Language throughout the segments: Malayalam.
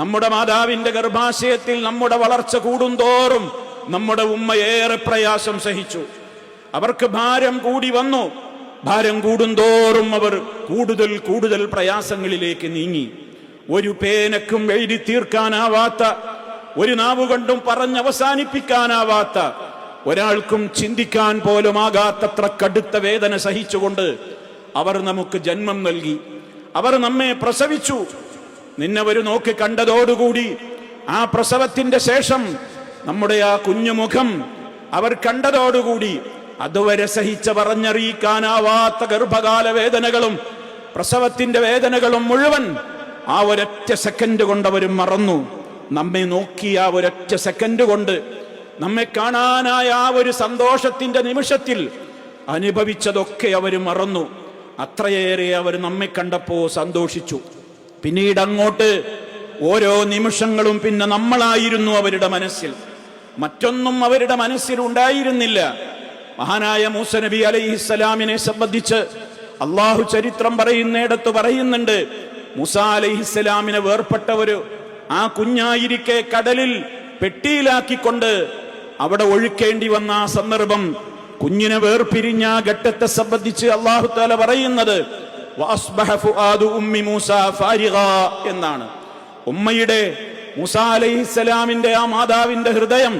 നമ്മുടെ മാതാവിന്റെ ഗർഭാശയത്തിൽ നമ്മുടെ വളർച്ച കൂടുന്തോറും നമ്മുടെ ഉമ്മ ഏറെ പ്രയാസം സഹിച്ചു. അവർക്ക് ഭാരം കൂടി വന്നു. ഭാരം കൂടുന്തോറും അവർ കൂടുതൽ കൂടുതൽ പ്രയാസങ്ങളിലേക്ക് നീങ്ങി. ഒരു പേനക്കും എഴുതി തീർക്കാനാവാത്ത, ഒരു നാവുകൊണ്ടും പറഞ്ഞവസാനിപ്പിക്കാനാവാത്ത, ഒരാൾക്കും ചിന്തിക്കാൻ പോലും ആകാത്തത്ര കടുത്ത വേദന സഹിച്ചുകൊണ്ട് അവർ നമുക്ക് ജന്മം നൽകി. അവർ നമ്മെ പ്രസവിച്ചു. നിന്നവർ നോക്കി കണ്ടതോടുകൂടി ആ പ്രസവത്തിന്റെ ശേഷം നമ്മുടെ ആ കുഞ്ഞുമുഖം അവർ കണ്ടതോടുകൂടി അതുവരെ സഹിച്ച പറഞ്ഞറിയിക്കാനാവാത്ത ഗർഭകാല വേദനകളും പ്രസവത്തിന്റെ വേദനകളും മുഴുവൻ ആ ഒരൊറ്റ സെക്കൻഡ് കൊണ്ട് അവർ മറന്നു. നമ്മെ നോക്കിയ ആ ഒരൊറ്റ സെക്കൻഡ് കൊണ്ട്, നമ്മെ കാണാനായ ആ ഒരു സന്തോഷത്തിന്റെ നിമിഷത്തിൽ അനുഭവിച്ചതൊക്കെ അവർ മറന്നു. അത്രയേറെ അവർ നമ്മെ കണ്ടപ്പോ സന്തോഷിച്ചു. പിന്നീട് അങ്ങോട്ട് ഓരോ നിമിഷങ്ങളും പിന്നെ നമ്മളായിരുന്നു അവരുടെ മനസ്സിൽ, മറ്റൊന്നും അവരുടെ മനസ്സിൽ ഉണ്ടായിരുന്നില്ല. മഹാനായ മൂസ നബി അലൈഹിസ്സലാമിനെ സംബന്ധിച്ച് അള്ളാഹു ചരിത്രം പറയുന്നിടത്ത് പറയുന്നുണ്ട്, മൂസ അലൈഹിസ്സലാമിനെ വേർപെട്ടവര് ആ കുഞ്ഞായിരിക്കെ കടലിൽ പെട്ടിയിലാക്കിക്കൊണ്ട് അവിടെ ഒഴുക്കേണ്ടി വന്ന ആ സന്ദർഭം, കുഞ്ഞിനെ വേർപിരിഞ്ഞ ഘട്ടത്തെ സംബന്ധിച്ച് അള്ളാഹു തആല പറയുന്നത് എന്നാണ്. ഉമ്മയുടെ മൂസ അലൈഹിസ്സലാമിന്റെ ആ മാതാവിന്റെ ഹൃദയം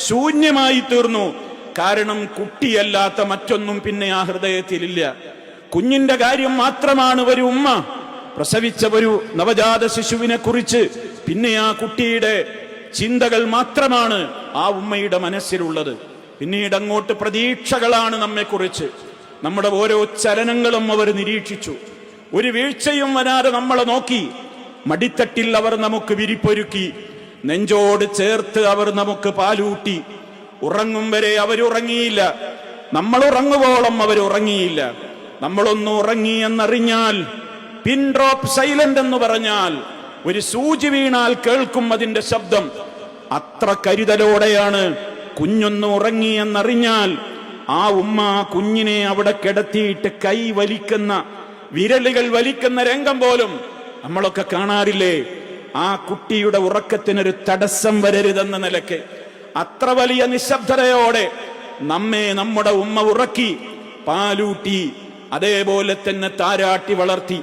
ശൂന്യമായി തീർന്നു. കാരണം കുട്ടിയല്ലാത്ത മറ്റൊന്നും പിന്നെ ആ ഹൃദയത്തിലില്ല. കുഞ്ഞിന്റെ കാര്യം മാത്രമാണ് ഒരു ഉമ്മ പ്രസവിച്ച ഒരു നവജാത ശിശുവിനെ കുറിച്ച്, പിന്നെ ആ കുട്ടിയുടെ ചിന്തകൾ മാത്രമാണ് ആ ഉമ്മയുടെ മനസ്സിലുള്ളത്. പിന്നീട് അങ്ങോട്ട് പ്രതീക്ഷകളാണ് നമ്മെക്കുറിച്ച്. നമ്മുടെ ഓരോ ചലനങ്ങളും അവർ നിരീക്ഷിച്ചു. ഒരു വീഴ്ചയും വരാതെ നമ്മളെ നോക്കി. മടിത്തട്ടിൽ അവർ നമുക്ക് വിരിപ്പൊരുക്കി, നെഞ്ചോട് ചേർത്ത് അവർ നമുക്ക് പാലൂട്ടി. ഉറങ്ങും വരെ അവരുറങ്ങിയില്ല, നമ്മൾ ഉറങ്ങുവോളം അവരുറങ്ങിയില്ല. നമ്മളൊന്ന് ഉറങ്ങി എന്നറിഞ്ഞാൽ, പിൻ ഡ്രോപ്പ് സൈലന്റ് എന്ന് പറഞ്ഞാൽ ഒരു സൂചി വീണാൽ കേൾക്കും അതിന്റെ ശബ്ദം. അത്ര കരുതലോടെയാണ് കുഞ്ഞൊന്ന് ഉറങ്ങി എന്നറിഞ്ഞാൽ ആ ഉമ്മ കുഞ്ഞിനെ അവിടെ കിടത്തിയിട്ട് കൈ വലിക്കുന്ന, വിരലുകൾ വലിക്കുന്ന രംഗം പോലും നമ്മളൊക്കെ കാണാറില്ലേ? ആ കുട്ടിയുടെ ഉറക്കത്തിനൊരു തടസ്സം വരരുതെന്ന നിലയ്ക്ക് അത്ര വലിയ നിശബ്ദതയോടെ നമ്മെ നമ്മുടെ ഉമ്മ ഉറക്കി, പാലൂട്ടി, അതേപോലെ തന്നെ താരാട്ടി വളർത്തി.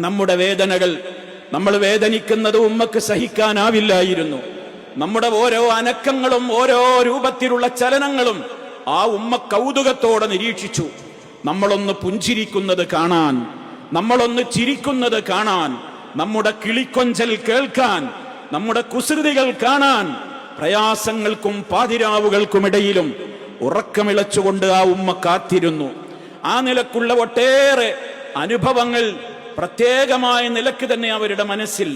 നമ്മുടെ വേദനകൾ, നമ്മൾ വേദനിക്കുന്നത് ഉമ്മക്ക് സഹിക്കാനാവില്ലായിരുന്നു. നമ്മുടെ ഓരോ അനക്കങ്ങളും ഓരോ രൂപത്തിലുള്ള ചലനങ്ങളും ആ ഉമ്മ കൗതുകത്തോടെ നിരീക്ഷിച്ചു. നമ്മളൊന്ന് പുഞ്ചിരിക്കുന്നത് കാണാൻ, നമ്മളൊന്ന് ചിരിക്കുന്നത് കാണാൻ, നമ്മുടെ കിളിക്കൊഞ്ചൽ കേൾക്കാൻ, നമ്മുടെ കുസൃതികൾ കാണാൻ, പ്രയാസങ്ങൾക്കും പാതിരാവുകൾക്കുമിടയിലും ഉറക്കമിളച്ചുകൊണ്ട് ആ ഉമ്മ കാത്തിരുന്നു. ആ നിലക്കുള്ള ഒട്ടേറെ അനുഭവങ്ങൾ പ്രത്യേകമായ നിലക്ക് തന്നെ അവരുടെ മനസ്സിൽ,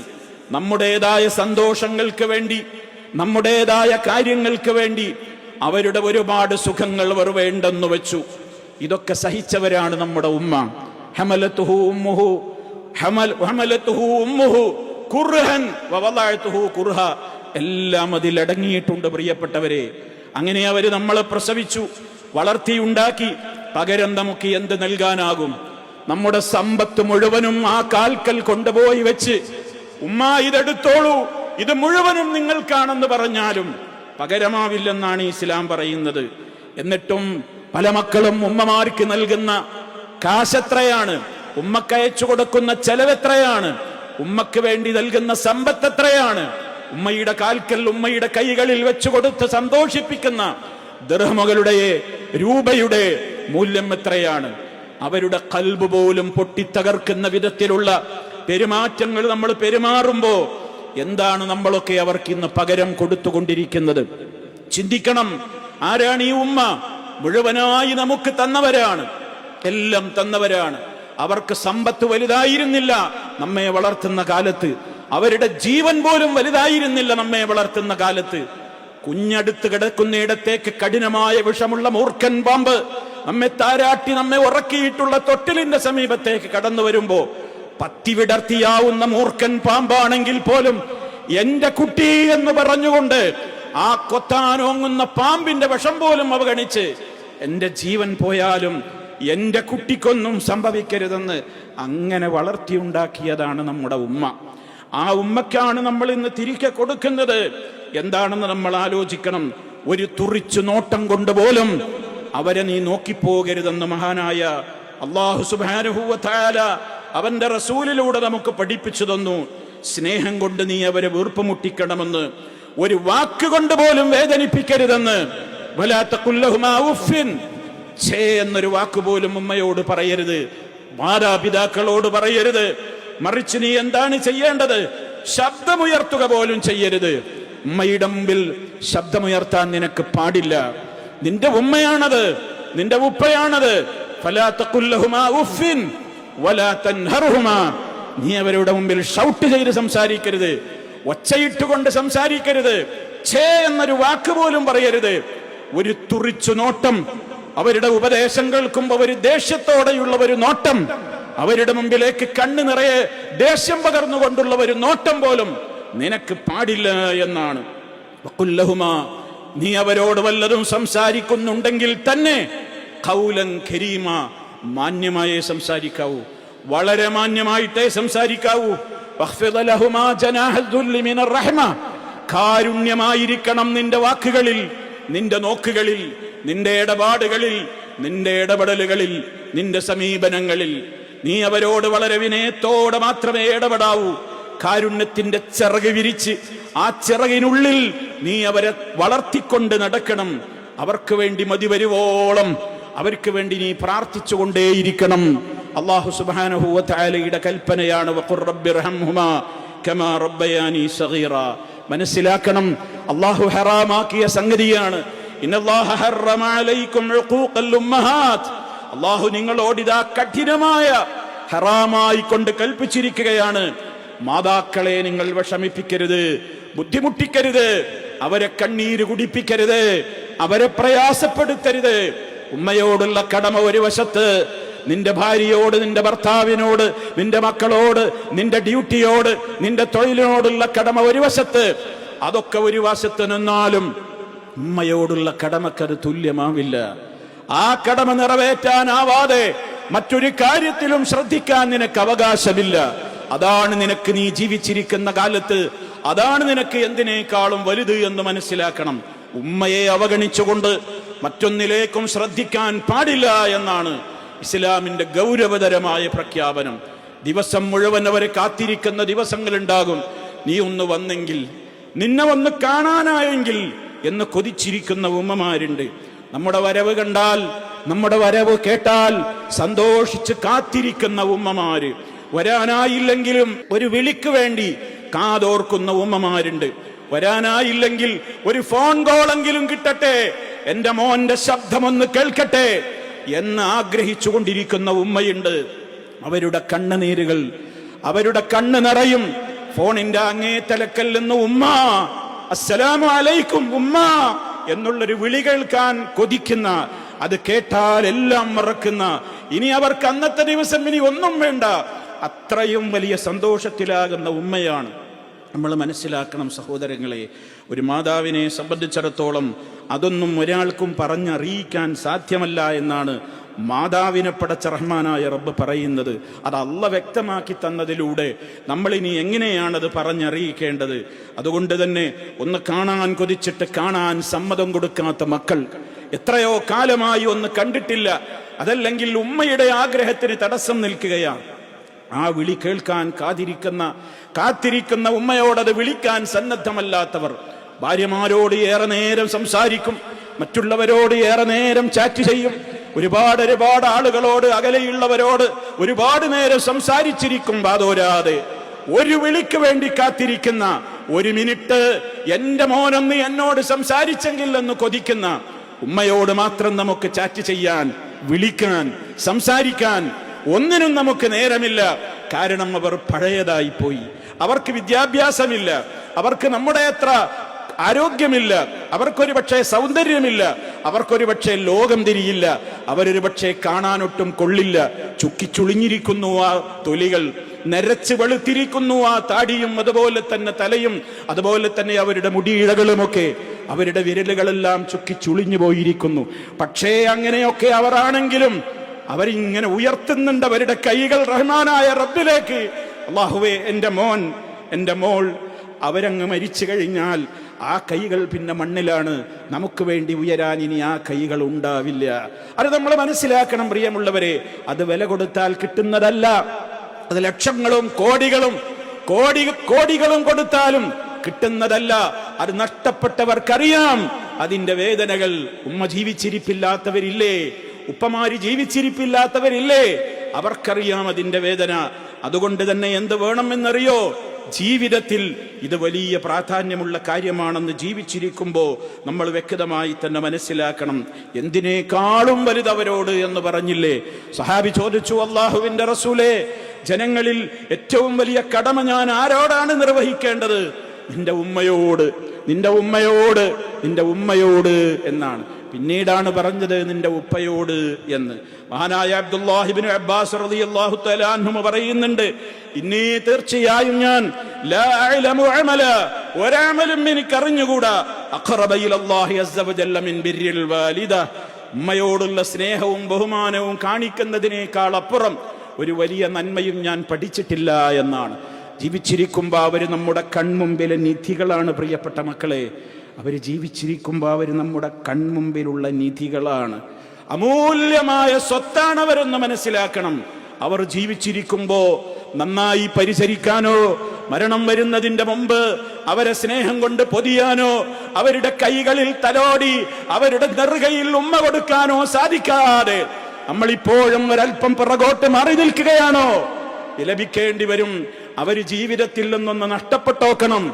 നമ്മുടേതായ സന്തോഷങ്ങൾക്ക് വേണ്ടി, നമ്മുടേതായ കാര്യങ്ങൾക്ക് വേണ്ടി അവരുടെ ഒരുപാട് സുഖങ്ങൾ അവർ വേണ്ടെന്ന് വെച്ചു. ഇതൊക്കെ സഹിച്ചവരാണ് നമ്മുടെ ഉമ്മ. ഹമലതുഹു ഉമ്മുഹു കുർഹൻ വവളഅതുഹു കുർഹ. എല്ലാം അതിലടങ്ങിയിട്ടുണ്ട് പ്രിയപ്പെട്ടവരെ. അങ്ങനെ അവര് നമ്മളെ പ്രസവിച്ചു, വളർത്തിയുണ്ടാക്കി. പകരം നമുക്ക് എന്ത് നൽകാനാകും? നമ്മുടെ സമ്പത്ത് മുഴുവനും ആ കാൽക്കൽ കൊണ്ടുപോയി വെച്ച്, ഉമ്മ ഇതെടുത്തോളൂ, ഇത് മുഴുവനും നിങ്ങൾക്കാണെന്ന് പറഞ്ഞാലും പകരമാവില്ലെന്നാണ് ഇസ്ലാം പറയുന്നത്. എന്നിട്ടും പല മക്കളും ഉമ്മമാർക്ക് നൽകുന്ന കാശെത്രയാണ്, ഉമ്മക്കയച്ചു കൊടുക്കുന്ന ചെലവെത്രയാണ്, ഉമ്മക്ക് വേണ്ടി നൽകുന്ന സമ്പത്ത് എത്രയാണ്, ഉമ്മയുടെ കാൽക്കൽ, ഉമ്മയുടെ കൈകളിൽ വെച്ചു കൊടുത്ത് സന്തോഷിപ്പിക്കുന്ന ദിർഹമുകളുടെ, രൂപയുടെ മൂല്യം എത്രയാണ്? അവരുടെ ഖൽബ് പോലും പൊട്ടിത്തകർക്കുന്ന വിധത്തിലുള്ള പെരുമാറ്റങ്ങൾ നമ്മൾ പെരുമാറുമ്പോ എന്താണ് നമ്മളൊക്കെ അവർക്ക് ഇന്ന് പകരം കൊടുത്തുകൊണ്ടിരിക്കുന്നത്? ചിന്തിക്കണം. ആരാണ് ഈ ഉമ്മ? മുഴുവനായി നമുക്ക് തന്നവരാണ്, എല്ലാം തന്നവരാണ്. അവർക്ക് സമ്പത്ത് വലുതായിരുന്നില്ല നമ്മെ വളർത്തുന്ന കാലത്ത്, അവരുടെ ജീവൻ പോലും വലുതായിരുന്നില്ല നമ്മെ വളർത്തുന്ന കാലത്ത്. കുഞ്ഞടുത്ത് കിടക്കുന്നിടത്തേക്ക് കഠിനമായ വിഷമുള്ള മൂർഖൻ പാമ്പ് നമ്മെ താരാട്ടി നമ്മെ ഉറക്കിയിട്ടുള്ള തൊട്ടിലിന്റെ സമീപത്തേക്ക് കടന്നു വരുമ്പോ, പത്തി വിടർത്തിയാവുന്ന മൂർഖൻ പാമ്പാണെങ്കിൽ പോലും എന്റെ കുട്ടി എന്ന് പറഞ്ഞുകൊണ്ട് ആ കൊത്താനോങ്ങുന്ന പാമ്പിന്റെ വിഷം പോലും അവഗണിച്ച്, എന്റെ ജീവൻ പോയാലും എന്റെ കുട്ടിക്കൊന്നും സംഭവിക്കരുതെന്ന് അങ്ങനെ വളർത്തിയുണ്ടാക്കിയതാണ് നമ്മുടെ ഉമ്മ. ആ ഉമ്മക്കാണ് നമ്മൾ ഇന്ന് തിരികെ കൊടുക്കുന്നത്. എന്താണെന്ന് നമ്മൾ ആലോചിക്കണം. ഒരു തുറിച്ചു നോട്ടം കൊണ്ട് പോലും അവരെ നീ നോക്കിപ്പോകരുതെന്ന് മഹാനായ അല്ലാഹു സുബ്ഹാനഹു വ തആല അവന്റെ റസൂലിലൂടെ നമുക്ക് പഠിപ്പിച്ചു തന്നു. സ്നേഹം കൊണ്ട് നീ അവരെ വീർപ്പുമുട്ടിക്കണമെന്ന്, ഒരു വാക്കുകൊണ്ട് പോലും വേദനിപ്പിക്കരുതെന്ന്. വലാ തഖുൽ ലഹുമാ ഉഫ്ഫിൻ, ഛേ എന്നൊരു വാക്ക് പോലും ഉമ്മയോട് പറയരുത്, മാതാപിതാക്കളോട് പറയരുത്. മറിച്ച് നീ എന്താണ് ചെയ്യേണ്ടത്? ശബ്ദമുയർത്തുക പോലും ചെയ്യരുത്. ഉമ്മയുടെ മുമ്പിൽ ശബ്ദമുയർത്താൻ നിനക്ക് പാടില്ല. നിന്റെ ഉമ്മയാണത്, നിന്റെ ഉപ്പയാണത്. ഫലാ തഖുൽ ലഹുമാ ഉഫ്ഫിൻ വലാ തൻഹർഹുമാ, നീ അവരുടെ മുമ്പിൽ ഷൗട്ട് ചെയ്ത് സംസാരിക്കരുത്, ഒച്ചയിട്ടുകൊണ്ട് സംസാരിക്കരുത്, ഛേ എന്നൊരു വാക്ക് പോലും പറയരുത്. ഒരു തുറിച്ചു നോട്ടം, അവരുടെ ഉപദേശം കേൾക്കുമ്പോൾ ഒരു ദേഷ്യത്തോടെയുള്ള ഒരു നോട്ടം, അവരുടെ മുമ്പിലേക്ക് കണ്ണു നിറയെ ദേഷ്യം പകർന്നുകൊണ്ടുള്ള ഒരു നോട്ടം പോലും നിനക്ക് പാടില്ല എന്നാണ്. വഖുല്ലഹുമാ, നീ അവരോട് വല്ലതും സംസാരിക്കുന്നുണ്ടെങ്കിൽ തന്നെ ഖൗലൻ കരീമ, മാന്യമായേ സംസാരിക്കാവൂ, വളരെ മാന്യമായിട്ടേ സംസാരിക്കാവൂ. വഖ്ഫിദ് ലഹുമാ ജനാഹൽ ദുല്ലി മിനർ റഹ്മ, കാരുണ്യമായിരിക്കണം നിന്റെ വാക്കുകളിൽ, നിന്റെ നോക്കുകളിൽ, നിന്റെ ഇടപാടുകളിൽ, നിന്റെ ഇടപെടലുകളിൽ, നിന്റെ സമീപനങ്ങളിൽ. നീ അവരോട് വളരെ വിനയത്തോടെ മാത്രമേ ഇടപെടാവൂ. കാരുണ്യത്തിന്റെ ചിറക് വിരിച്ച് ആ ചിറകിനുള്ളിൽ നീ അവരെ വളർത്തിക്കൊണ്ട് നടക്കണം. അവർക്ക് വേണ്ടി മതി വരുവോളം അവർക്ക് വേണ്ടി നീ പ്രാർത്ഥിച്ചുകൊണ്ടേയിരിക്കണം. അല്ലാഹു സുബ്ഹാനഹു വ തആലയുടെ കൽപ്പനയാണ് വഖുർ റബ്ബിർഹംഹുമാ കമാ റബ്ബയാനി സഗീറ. മനസ്സിലാക്കണം, അല്ലാഹു ഹറാമാക്കിയ സംഗതിയാണ്. ഇന്നല്ലാഹ ഹറമ അലൈക്കും ഉഖൂഖൽ ഉമ്മഹാത്ത്, അല്ലാഹു നിങ്ങളോട് ഇതാ കഠിനമായ ഹറാമായി കൊണ്ട് കൽപ്പിച്ചിരിക്കുകയാണ്. മാതാക്കളെ നിങ്ങൾ വിഷമിപ്പിക്കരുത്, ബുദ്ധിമുട്ടിക്കരുത്, അവരെ കണ്ണീര് കുടിപ്പിക്കരുത്, അവരെ പ്രയാസപ്പെടുത്തരുത്. ഉമ്മയോടുള്ള കടമ ഒരു വശത്ത്, നിന്റെ ഭാര്യയോട്, നിന്റെ ഭർത്താവിനോട്, നിന്റെ മക്കളോട്, നിന്റെ ഡ്യൂട്ടിയോട്, നിന്റെ തൊഴിലിനോടുള്ള കടമ ഒരു വശത്ത്, അതൊക്കെ ഒരു വശത്ത് നിന്നാലും ഉമ്മയോടുള്ള കടമക്കത് തുല്യമാവില്ല. ആ കടമ നിറവേറ്റാനാവാതെ മറ്റൊരു കാര്യത്തിലും ശ്രദ്ധിക്കാൻ നിനക്ക് അവകാശമില്ല. അതാണ് നിനക്ക് നീ ജീവിച്ചിരിക്കുന്ന കാലത്ത്, അതാണ് നിനക്ക് എന്തിനേക്കാളും വലുത് എന്ന് മനസ്സിലാക്കണം. ഉമ്മയെ അവഗണിച്ചുകൊണ്ട് മറ്റൊന്നിലേക്കും ശ്രദ്ധിക്കാൻ പാടില്ല എന്നാണ് ഇസ്ലാമിന്റെ ഗൗരവതരമായ പ്രഖ്യാപനം. ദിവസം മുഴുവൻ അവരെ കാത്തിരിക്കുന്ന ദിവസങ്ങളുണ്ടാകും. നീ ഒന്ന് വന്നെങ്കിൽ, നിന്നെ വന്ന് കാണാനായെങ്കിൽ എന്ന് കൊതിച്ചിരിക്കുന്ന ഉമ്മമാരുണ്ട്. നമ്മുടെ വരവ് കണ്ടാൽ, നമ്മുടെ വരവ് കേട്ടാൽ സന്തോഷിച്ച് കാത്തിരിക്കുന്ന ഉമ്മമാര്, വരാനായില്ലെങ്കിലും ഒരു വിളിക്ക് വേണ്ടി കാതോർക്കുന്ന ഉമ്മമാരുണ്ട്. വരാനായില്ലെങ്കിൽ ഒരു ഫോൺ കോളെങ്കിലും കിട്ടട്ടെ, എന്റെ മോന്റെ ശബ്ദമൊന്ന് കേൾക്കട്ടെ എന്ന് ആഗ്രഹിച്ചു കൊണ്ടിരിക്കുന്ന ഉമ്മയുണ്ട്. അവരുടെ കണ്ണുനീരുകൾ, അവരുടെ കണ്ണ് നിറയും. ഫോണിന്റെ അങ്ങേ തലക്കൽ നിന്ന് ഉമ്മ, അസ്സലാമു അലൈക്കും ഉമ്മ എന്നുള്ളൊരു വിളി കേൾക്കാൻ കൊതിക്കുന്ന, അത് കേട്ടാൽ എല്ലാം മറക്കുന്ന, ഇനി അവർക്ക് അന്നത്തെ ദിവസം ഇനി ഒന്നും വേണ്ട, അത്രയും വലിയ സന്തോഷത്തിലാകുന്ന ഉമ്മയാണ്. നമ്മൾ മനസ്സിലാക്കണം സഹോദരങ്ങളെ, ഒരു മാതാവിനെ സംബന്ധിച്ചിടത്തോളം അതൊന്നും ഒരാൾക്കും പറഞ്ഞറിയിക്കാൻ സാധ്യമല്ല എന്നാണ് മാതാവിനെ പടച്ച റഹ്മാനായ റബ്ബ് പറയുന്നത്. അത് അള്ളാഹ് വ്യക്തമാക്കി തന്നതിലൂടെ നമ്മളിനി എങ്ങനെയാണത് പറഞ്ഞറിയിക്കേണ്ടത്? അതുകൊണ്ട് തന്നെ ഒന്ന് കാണാൻ കൊതിച്ചിട്ട് കാണാൻ സമ്മതം കൊടുക്കാത്ത മക്കൾ, എത്രയോ കാലമായി ഒന്ന് കണ്ടിട്ടില്ല, അതല്ലെങ്കിൽ ഉമ്മയുടെ ആഗ്രഹത്തിന് തടസ്സം നിൽക്കുകയാണ്. ആ വിളി കേൾക്കാൻ കാത്തിരിക്കുന്ന ഉമ്മയോടത് വിളിക്കാൻ സന്നദ്ധമല്ലാത്തവർ ഭാര്യമാരോട് ഏറെ നേരം സംസാരിക്കും, മറ്റുള്ളവരോട് ഏറെ നേരം ചാറ്റ് ചെയ്യും, ഒരുപാട് ആളുകളോട്, അകലെയുള്ളവരോട് ഒരുപാട് നേരം സംസാരിച്ചിരിക്കും വാതോരാതെ. ഒരു വിളിക്ക് വേണ്ടി കാത്തിരിക്കുന്ന, ഒരു മിനിറ്റ് എന്റെ മോനൊന്ന് എന്നോട് സംസാരിച്ചെങ്കിൽ എന്ന് കൊതിക്കുന്ന ഉമ്മയോട് മാത്രം നമുക്ക് ചാറ്റ് ചെയ്യാൻ, വിളിക്കാൻ, സംസാരിക്കാൻ ഒന്നിനും നമുക്ക് നേരമില്ല. കാരണം അവർ പഴയതായി പോയി, അവർക്ക് വിദ്യാഭ്യാസമില്ല, അവർക്ക് നമ്മുടെ അത്ര ആരോഗ്യമില്ല, അവർക്കൊരു പക്ഷേ സൗന്ദര്യമില്ല, അവർക്കൊരു പക്ഷേ ലോകം തിരിയില്ല, അവരൊരു പക്ഷേ കാണാനൊട്ടും കൊള്ളില്ല. ചുക്കിച്ചുളിഞ്ഞിരിക്കുന്നു ആ തൊലികൾ, നരച്ച് വെളുത്തിരിക്കുന്നു ആ താടിയും, അതുപോലെ തന്നെ തലയും, അതുപോലെ തന്നെ അവരുടെ മുടിയിഴകളുമൊക്കെ, അവരുടെ വിരലുകളെല്ലാം ചുക്കിച്ചുളിഞ്ഞു പോയിരിക്കുന്നു. പക്ഷേ അങ്ങനെയൊക്കെ അവരാണെങ്കിലും അവരിങ്ങനെ ഉയർത്തുന്നുണ്ട് അവരുടെ കൈകൾ റഹ്മാനായ റബ്ബിലേക്ക്. അല്ലാഹുവേ, എന്റെ മോൻ എൻ്റെ മോൾ അവരങ്ങ് മരിച്ചു കഴിഞ്ഞാൽ ആ കൈകൾ പിന്നെ മണ്ണിലാണ്. നമുക്ക് വേണ്ടി ഉയരാൻ ഇനി ആ കൈകൾ ഉണ്ടാവില്ല. അത് നമ്മൾ മനസ്സിലാക്കണം പ്രിയമുള്ളവരെ. അത് വില കൊടുത്താൽ കിട്ടുന്നതല്ല. അത് ലക്ഷങ്ങളും കോടികളും കൊടുത്താലും കിട്ടുന്നതല്ല. അത് നഷ്ടപ്പെട്ടവർക്കറിയാം അതിന്റെ വേദനകൾ. ഉമ്മ ജീവിച്ചിരിപ്പില്ലാത്തവരില്ലേ, ഉപ്പമാര് ജീവിച്ചിരിപ്പില്ലാത്തവരില്ലേ, അവർക്കറിയാം അതിന്റെ വേദന. അതുകൊണ്ട് തന്നെ എന്ത് വേണമെന്നറിയോ? ജീവിതത്തിൽ ഇത് വലിയ പ്രാധാന്യമുള്ള കാര്യമാണെന്ന് ജീവിച്ചിരിക്കുമ്പോൾ നമ്മൾ വ്യക്തമായി തന്നെ മനസ്സിലാക്കണം. എന്തിനേക്കാളും വലുതവരോട് എന്ന് പറഞ്ഞില്ലേ? സഹാബി ചോദിച്ചു, അല്ലാഹുവിന്റെ റസൂലേ, ജനങ്ങളിൽ ഏറ്റവും വലിയ കടമ ഞാൻ ആരോടാണ് നിർവഹിക്കേണ്ടത്? നിന്റെ ഉമ്മയോട് എന്നാണ്. പിന്നീടാണ് പറഞ്ഞത് നിന്റെ ഉപ്പയോട് എന്ന്. മഹാനായ അബ്ദുല്ലാഹി ഇബ്നു അബ്ബാസ് റളിയല്ലാഹു തആല അൻഹു പറയുന്നുണ്ട്, ഇന്നീ തീർച്ചയായും ഞാൻ ലാ അഅലമു അമല, ഒരമലും എനിക്കറിഞ്ഞുകൂടാ, അഖറബ ഇലല്ലാഹി അസ്സ വജല്ല മിൻ ബിർരിൽ വാലിദ, ഉമ്മയോടുള്ള സ്നേഹവും ബഹുമാനവും കാണിക്കുന്നതിനേക്കാൾ അപ്പുറം ഒരു വലിയ നന്മയും ഞാൻ പഠിച്ചിട്ടില്ല എന്നാണ്. ജീവിച്ചിരിക്കുമ്പോൾ അവർ നമ്മുടെ കൺമുമ്പിലെ നിധികളാണ്. പ്രിയപ്പെട്ട മക്കളെ, അവർ ജീവിച്ചിരിക്കുമ്പോൾ അവർ നമ്മുടെ കൺമുമ്പിലുള്ള നിധികളാണ്. അമൂല്യമായ സ്വത്താണ് അവരെന്ന് മനസ്സിലാക്കണം. അവർ ജീവിച്ചിരിക്കുമ്പോൾ നന്നായി പരിചരിക്കാനോ, മരണം വരുന്നതിന്റെ മുമ്പ് അവരെ സ്നേഹം കൊണ്ട് പൊതിയാനോ, അവരുടെ കൈകളിൽ തലോടി അവരുടെ നെറുകയിൽ ഉമ്മ കൊടുക്കാനോ സാധിക്കാതെ നമ്മളിപ്പോഴും ഒരൽപ്പം പുറകോട്ട് മാറി നിൽക്കുകയാണോ? വിലപിക്കേണ്ടി വരും. അവര് ജീവിതത്തിൽ നിന്നൊന്ന് നഷ്ടപ്പെട്ടോക്കണം.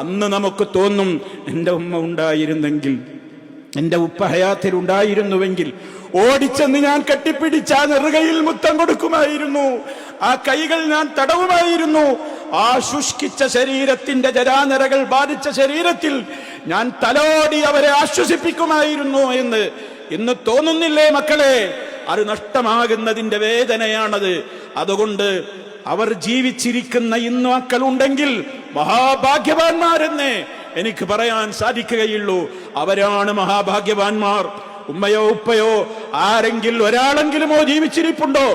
അന്ന് നമുക്ക് തോന്നും, എൻ്റെ ഉമ്മ ഉണ്ടായിരുന്നെങ്കിൽ, എൻ്റെ ഉപ്പ ഹയാത്തിൽ ഉണ്ടായിരുന്നുവെങ്കിൽ ഓടിച്ചെന്ന് ഞാൻ കെട്ടിപ്പിടിച്ച ആ നെറുകയിൽ മുത്തം കൊടുക്കുമായിരുന്നു, ആ കൈകൾ ഞാൻ തടവുമായിരുന്നു, ആ ശുഷ്കിച്ച ശരീരത്തിന്റെ ജരാനരകൾ ബാധിച്ച ശരീരത്തിൽ ഞാൻ തലോടി അവരെ ആശ്വസിപ്പിക്കുമായിരുന്നു എന്ന് ഇന്ന് തോന്നുന്നില്ലേ മക്കളെ? അത് നഷ്ടമാകുന്നതിന്റെ വേദനയാണത്. അതുകൊണ്ട് അവർ ജീവിച്ചിരിക്കുന്ന ഇന്ന് മക്കളുണ്ടെങ്കിൽ മഹാഭാഗ്യവാന്മാരെന്ന് എനിക്ക് പറയാൻ സാധിക്കുകയുള്ളൂ. അവരാണ് മഹാഭാഗ്യവാന്മാർ. ഉമ്മയോ ഉപ്പയോ ആരെങ്കിലും ഒരാളെങ്കിലുമോ ജീവിച്ചിരിപ്പുണ്ടോ?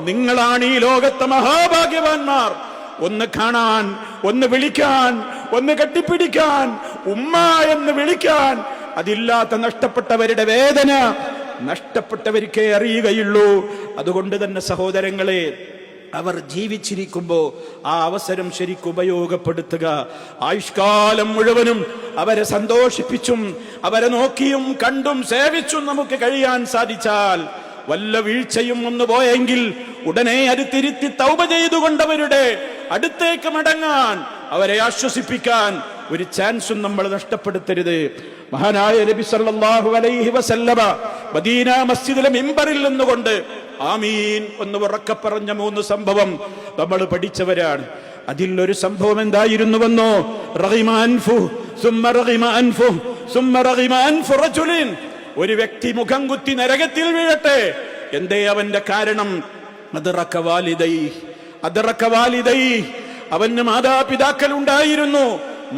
നിങ്ങളാണ് ഈ ലോകത്തെ മഹാഭാഗ്യവാന്മാർ. ഒന്ന് കാണാൻ, ഒന്ന് വിളിക്കാൻ, ഒന്ന് കെട്ടിപ്പിടിക്കാൻ, ഉമ്മ എന്ന് വിളിക്കാൻ. അതില്ലാത്ത നഷ്ടപ്പെട്ടവരുടെ വേദന നഷ്ടപ്പെട്ടവർക്കേ അറിയുകയുള്ളൂ. അതുകൊണ്ട് തന്നെ സഹോദരങ്ങളെ, അവർ ജീവിച്ചിരിക്കുമ്പോൾ ആ അവസരം ശരിക്കും ഉപയോഗപ്പെടുത്തുക. ആയുഷ്കാലം മുഴുവനും അവരെ സന്തോഷിപ്പിച്ചും അവരെ നോക്കിയും കണ്ടും സേവിച്ചും നമുക്ക് കഴിയാൻ സാധിച്ചാൽ, വല്ല വീഴ്ചയും ഒന്ന് പോയെങ്കിൽ ഉടനെ അത് തിരുത്തി തൗബ ചെയ്തുകൊണ്ടവരുടെ അടുത്തേക്ക് മടങ്ങാൻ, അവരെ ആശ്വസിപ്പിക്കാൻ ഒരു ചാൻസും നമ്മൾ നഷ്ടപ്പെടുത്തരുത്. മഹാനായ നബി സല്ലല്ലാഹു അലൈഹി വസല്ലമ മദീന മസ്ജിദിലെ മിമ്പറിൽ നിന്നുകൊണ്ട് ആമീൻ എന്ന് ഉറക്കെ പറഞ്ഞ 3 സംഭവം നമ്മൾ പഠിച്ചവരാണ്. അതിലൊരു സംഭവം എന്തായിരുന്നുവെന്നോ? ഒരു വ്യക്തി മുഖം കുത്തി നരകത്തിൽ വീഴട്ടെ. എന്തേ അവന്റെ കാരണം? അവന് മാതാപിതാക്കൾ ഉണ്ടായിരുന്നു.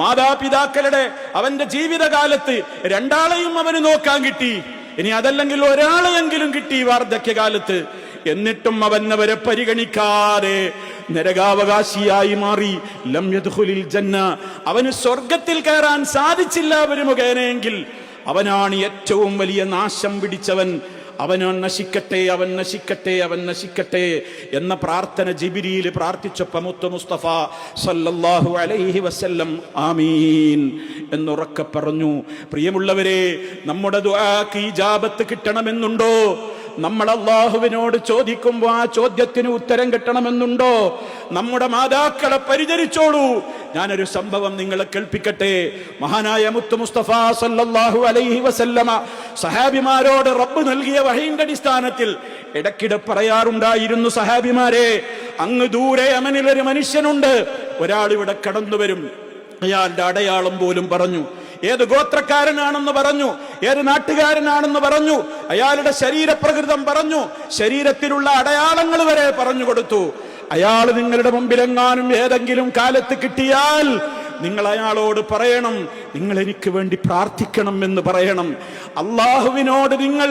മാതാപിതാക്കളുടെ അവന്റെ ജീവിതകാലത്ത് 2 ആളെയും അവന് നോക്കാൻ കിട്ടി. ഇനി അതല്ലെങ്കിൽ ഒരാളെയെങ്കിലും കിട്ടി വാർദ്ധക്യകാലത്ത്. എന്നിട്ടും അവൻ അവരെ പരിഗണിക്കാതെ നരകാവകാശിയായി മാറി. ലം യദ്ഖുലിൽ ജന്ന, അവന് സ്വർഗത്തിൽ കയറാൻ സാധിച്ചില്ല അവര് മുഖേനയെങ്കിൽ അവനാണ് ഏറ്റവും വലിയ നാശം പിടിച്ചവൻ. അവൻ നശിക്കട്ടെ, അവൻ നശിക്കട്ടെ, അവൻ നശിക്കട്ടെ എന്ന പ്രാർത്ഥന ജിബ്രീൽ പ്രാർത്ഥിച്ചപ്പോൾ മുത്ത് മുസ്തഫ സല്ലല്ലാഹു അലൈഹി വസല്ലം ആമീൻ എന്നുറക്കെ പറഞ്ഞു. പ്രിയമുള്ളവരെ, നമ്മുടെ ദുആക്ക് ഇജാബത്ത് കിട്ടണമെന്നുണ്ടോ? നമ്മൾ അല്ലാഹുവിനോട് ചോദിക്കുമ്പോൾ ആ ചോദ്യത്തിന് ഉത്തരം കിട്ടണമെന്നുണ്ടോ? നമ്മുടെ മാതാക്കളെ പരിചരിച്ചോളൂ. ഞാനൊരു സംഭവം നിങ്ങളെ കേൾപ്പിക്കട്ടെ. മഹാനായ മുത്ത് മുസ്തഫ സല്ലല്ലാഹു അലൈഹി വസല്ലമ സഹാബിമാരോട് റബ്ബ് നൽകിയ വഹയിന്റെ അടിസ്ഥാനത്തിൽ ഇടയ്ക്കിടെ പറയാറുണ്ടായിരുന്നു, സഹാബിമാരെ, അങ്ങ് ദൂരെ യമനിലൊരു മനുഷ്യനുണ്ട്, ഒരാൾ ഇവിടെ കടന്നു വരും. അയാളുടെ അടയാളം പോലും പറഞ്ഞു, ഏത് ഗോത്രക്കാരനാണെന്ന് പറഞ്ഞു, ഏത് നാട്ടുകാരനാണെന്ന് പറഞ്ഞു, അയാളുടെ ശരീരപ്രകൃതം പറഞ്ഞു, ശരീരത്തിലുള്ള അടയാളങ്ങൾ വരെ പറഞ്ഞു കൊടുത്തു. അയാൾ നിങ്ങളുടെ മുമ്പിലെങ്ങാനും ഏതെങ്കിലും കാലത്ത് കിട്ടിയാൽ നിങ്ങൾ അയാളോട് പറയണം, നിങ്ങൾ എനിക്ക് വേണ്ടി പ്രാർത്ഥിക്കണം എന്ന് പറയണം. അള്ളാഹുവിനോട് നിങ്ങൾ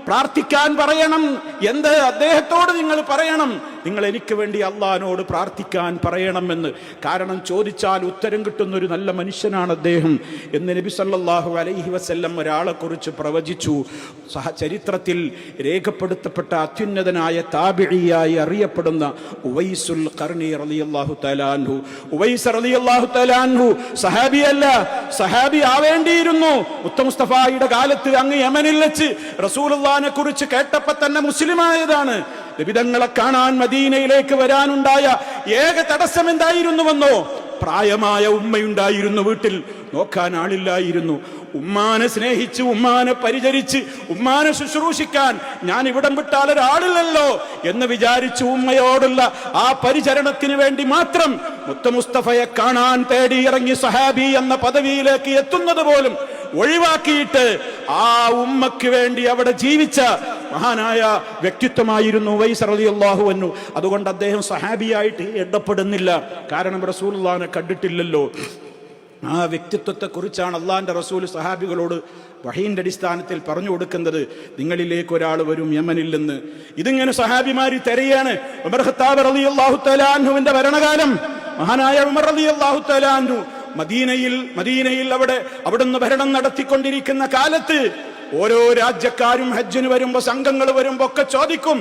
പ്രാർത്ഥിക്കാൻ പറയണം. എന്ത്? അദ്ദേഹത്തോട് നിങ്ങൾ പറയണം, നിങ്ങൾ എനിക്ക് വേണ്ടി അള്ളാഹിനോട് പ്രാർത്ഥിക്കാൻ പറയണമെന്ന്. കാരണം ചോദിച്ചാൽ ഉത്തരം കിട്ടുന്ന ഒരു നല്ല മനുഷ്യനാണ് അദ്ദേഹം എന്ന് നബി സല്ലല്ലാഹു അലൈഹി വസല്ലം ഒരാളെ കുറിച്ച് പ്രവചിച്ചു. ചരിത്രത്തിൽ രേഖപ്പെടുത്തപ്പെട്ട അത്യുന്നതനായ താബിഈയായി അറിയപ്പെടുന്ന ഉവൈസുൽ ഖർനി റളിയല്ലാഹു തആല അൻഹു. ഉവൈസ് റളിയല്ലാഹു തആല അൻഹു സഹാബിയല്ല, സഹാബി ആവേണ്ടിയിരുന്നു. മുസ്തഫയുടെ കാലത്ത് അങ്ങ് യമനിൽ വെച്ച് റസൂലുള്ളാഹിനെ കുറിച്ച് കേട്ടപ്പോൾ തന്നെ മുസ്ലിമായതാണ്. നബിതങ്ങളെ കാണാൻ മദീനയിലേക്ക് വരാനുണ്ടായ ഏക തടസ്സം എന്തായിരുന്നുവെന്നോ? പ്രായമായ ഉമ്മയുണ്ടായിരുന്നു വീട്ടിൽ, നോക്കാൻ ആളില്ലായിരുന്നു. ഉമ്മാനെ സ്നേഹിച്ച് ഉമ്മാനെ പരിചരിച്ച് ഉമ്മാനെ ശുശ്രൂഷിക്കാൻ ഞാൻ ഇവിടം വിട്ടാൽ ഒരാളില്ലല്ലോ എന്ന് വിചാരിച്ചു ഉമ്മയോടുള്ള ആ പരിചരണത്തിന് വേണ്ടി മാത്രം മുസ്തഫയെ കാണാൻ തേടി ഇറങ്ങി സഹാബി എന്ന പദവിയിലേക്ക് എത്തുന്നത് പോലും ഒഴിവാക്കിയിട്ട് ആ ഉമ്മക്ക് വേണ്ടി അവിടെ ജീവിച്ച മഹാനായ വ്യക്തിത്വമായിരുന്നു ഉവൈസ് റളിയല്ലാഹു അൻഹു. അതുകൊണ്ട് അദ്ദേഹം സഹാബിയായിട്ട് എണ്ണപ്പെടുന്നില്ല. കാരണം റസൂലുള്ളാഹിനെ കണ്ടിട്ടില്ലല്ലോ. ആ വ്യക്തിത്വത്തെക്കുറിച്ചാണ് അള്ളാഹിന്റെ റസൂൽ സഹാബികളോട് വഹീന്റെ അടിസ്ഥാനത്തിൽ പറഞ്ഞു കൊടുക്കുന്നത്. നിങ്ങളിലേക്ക് ഒരാൾ വരും യമനിൽ നിന്ന്. ഇതിങ്ങനെ സഹാബിമാരി തെരയാണ്. ഉമർ ഖത്താബ് റളിയല്ലാഹു തആല അൻഹുവിന്റെ ഭരണകാലം, മഹാനായ ഉമർ റളിയല്ലാഹു തആല അൻഹു മദീനയിൽ അവിടുന്ന് ഭരണം നടത്തിക്കൊണ്ടിരിക്കുന്ന കാലത്ത് ഓരോ രാജ്യക്കാരും ഹജ്ജിന് വരുമ്പോ, സംഘങ്ങൾ വരുമ്പോ ഒക്കെ ചോദിക്കും,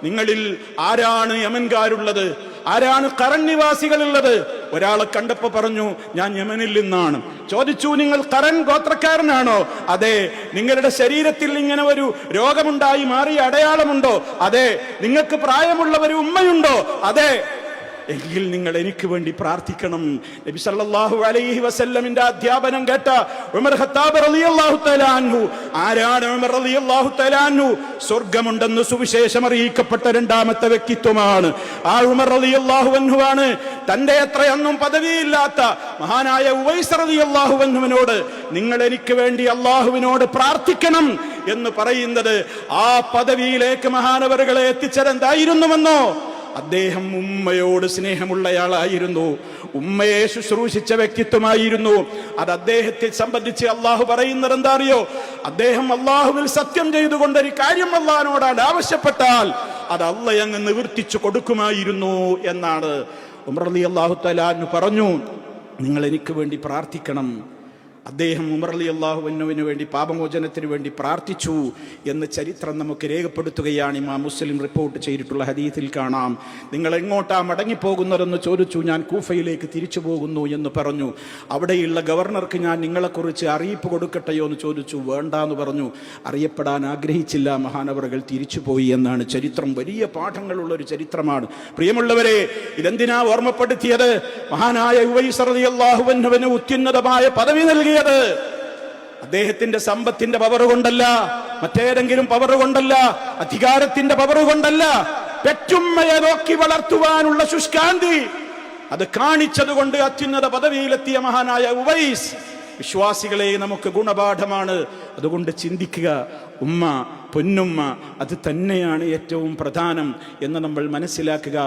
നിങ്ങളിൽ ആരാണ് യമൻകാരുള്ളത്, ആരാണ് ഖറൻ നിവാസികളുള്ളത്? ഒരാളെ കണ്ടപ്പോ പറഞ്ഞു, ഞാൻ യമനിൽ നിന്നാണ്. ചോദിച്ചു, നിങ്ങൾ ഖറൻ ഗോത്രക്കാരനാണോ? അതെ. നിങ്ങളുടെ ശരീരത്തിൽ ഇങ്ങനെ ഒരു രോഗമുണ്ടായി മാറിയ അടയാളമുണ്ടോ? അതെ. നിങ്ങൾക്ക് പ്രായമുള്ള ഒരു ഉമ്മയുണ്ടോ? അതെ. എങ്കിൽ നിങ്ങൾ എനിക്ക് വേണ്ടി പ്രാർത്ഥിക്കണം. നബി സല്ലല്ലാഹു അലൈഹി വസല്ലമിന്റെ അധ്യാപനം കേട്ട ഉമർ ഖത്താബ് റളിയല്ലാഹു തആല അൻഹു. ആരാണ് ഉമർ റളിയല്ലാഹു തആല അൻഹു? സ്വർഗ്ഗമുണ്ടെന്ന് സുവിശേഷം അറിയിക്കപ്പെട്ട രണ്ടാമത്തെ വ്യക്തിത്വമാണ്. ആ ഉമർ റളിയല്ലാഹു അൻഹു ആണ് തന്റെ എത്രയൊന്നും പദവിയില്ലാത്ത മഹാനായ ഉവൈസ് റളിയല്ലാഹു അൻഹുവിനോട് നിങ്ങൾ എനിക്ക് വേണ്ടി അള്ളാഹുവിനോട് പ്രാർത്ഥിക്കണം എന്ന് പറയുന്നത്. ആ പദവിയിലേക്ക് മഹാനവറുകളെ എത്തിച്ചതെന്തായിരുന്നുവെന്നോ? അദ്ദേഹം ഉമ്മയോട് സ്നേഹമുള്ളയാളായിരുന്നു, ഉമ്മയെ ശുശ്രൂഷിച്ച വ്യക്തിത്വമായിരുന്നു. അത് അദ്ദേഹത്തെ സംബന്ധിച്ച് അള്ളാഹു പറയുന്നത് എന്താ അറിയോ? അദ്ദേഹം അള്ളാഹുവിൽ സത്യം ചെയ്തുകൊണ്ട് ഒരു കാര്യം അള്ളാഹിനോട് ആവശ്യപ്പെട്ടാൽ അത് അള്ളാഹ് അങ്ങ് നിവർത്തിച്ചു കൊടുക്കുമായിരുന്നു എന്നാണ്. ഉമർ റളിയല്ലാഹു തആല അൻഹു പറഞ്ഞു, നിങ്ങൾ എനിക്ക് വേണ്ടി പ്രാർത്ഥിക്കണം. അദ്ദേഹം ഉമർ റളിയല്ലാഹു അൻഹുവിന് വേണ്ടി പാപമോചനത്തിന് വേണ്ടി പ്രാർത്ഥിച്ചു എന്ന് ചരിത്രം നമുക്ക് രേഖപ്പെടുത്തുകയാണ്. ഇമാം മുസ്ലിം റിപ്പോർട്ട് ചെയ്തിട്ടുള്ള ഹദീസിൽ കാണാം. നിങ്ങൾ എങ്ങോട്ടാ മടങ്ങിപ്പോകുന്നതെന്ന് ചോദിച്ചു. ഞാൻ കൂഫയിലേക്ക് തിരിച്ചു പോകുന്നു എന്ന് പറഞ്ഞു. അവിടെയുള്ള ഗവർണർക്ക് ഞാൻ നിങ്ങളെക്കുറിച്ച് അറിയിപ്പ് കൊടുക്കട്ടെയോ എന്ന് ചോദിച്ചു. വേണ്ടാന്ന് പറഞ്ഞു. അറിയപ്പെടാൻ ആഗ്രഹിച്ചില്ല. മഹാനവറുകൾ തിരിച്ചുപോയി എന്നാണ് ചരിത്രം. വലിയ പാഠങ്ങളുള്ള ഒരു ചരിത്രമാണ്. പ്രിയമുള്ളവരെ, ഇതെന്തിനാ ഓർമ്മപ്പെടുത്തിയത്? മഹാനായ ഉവൈസ് റളിയല്ലാഹു അൻഹുവിന് അത്യുന്നതമായ പദവി നൽകി അദ്ദേഹത്തിന്റെ സമ്പത്തിന്റെ പവർ കൊണ്ടല്ല, മറ്റേതെങ്കിലും പവർ കൊണ്ടല്ല, അധികാരത്തിന്റെ പവർ കൊണ്ടല്ല, പെറ്റുമ്മയെ നോക്കി വളർത്തുവാനുള്ള ശുഷ്കാന്തി അത് കാണിച്ചതുകൊണ്ട് അത്യുന്നത പദവിയിലെത്തിയ മഹാനായ ഉവൈസ് വിശ്വാസികളെ നമുക്ക് ഗുണപാഠമാണ്. അതുകൊണ്ട് ചിന്തിക്കുക, ഉമ്മ, പൊന്നുമ്മ അത് തന്നെയാണ് ഏറ്റവും പ്രധാനം എന്ന് നമ്മൾ മനസ്സിലാക്കുക.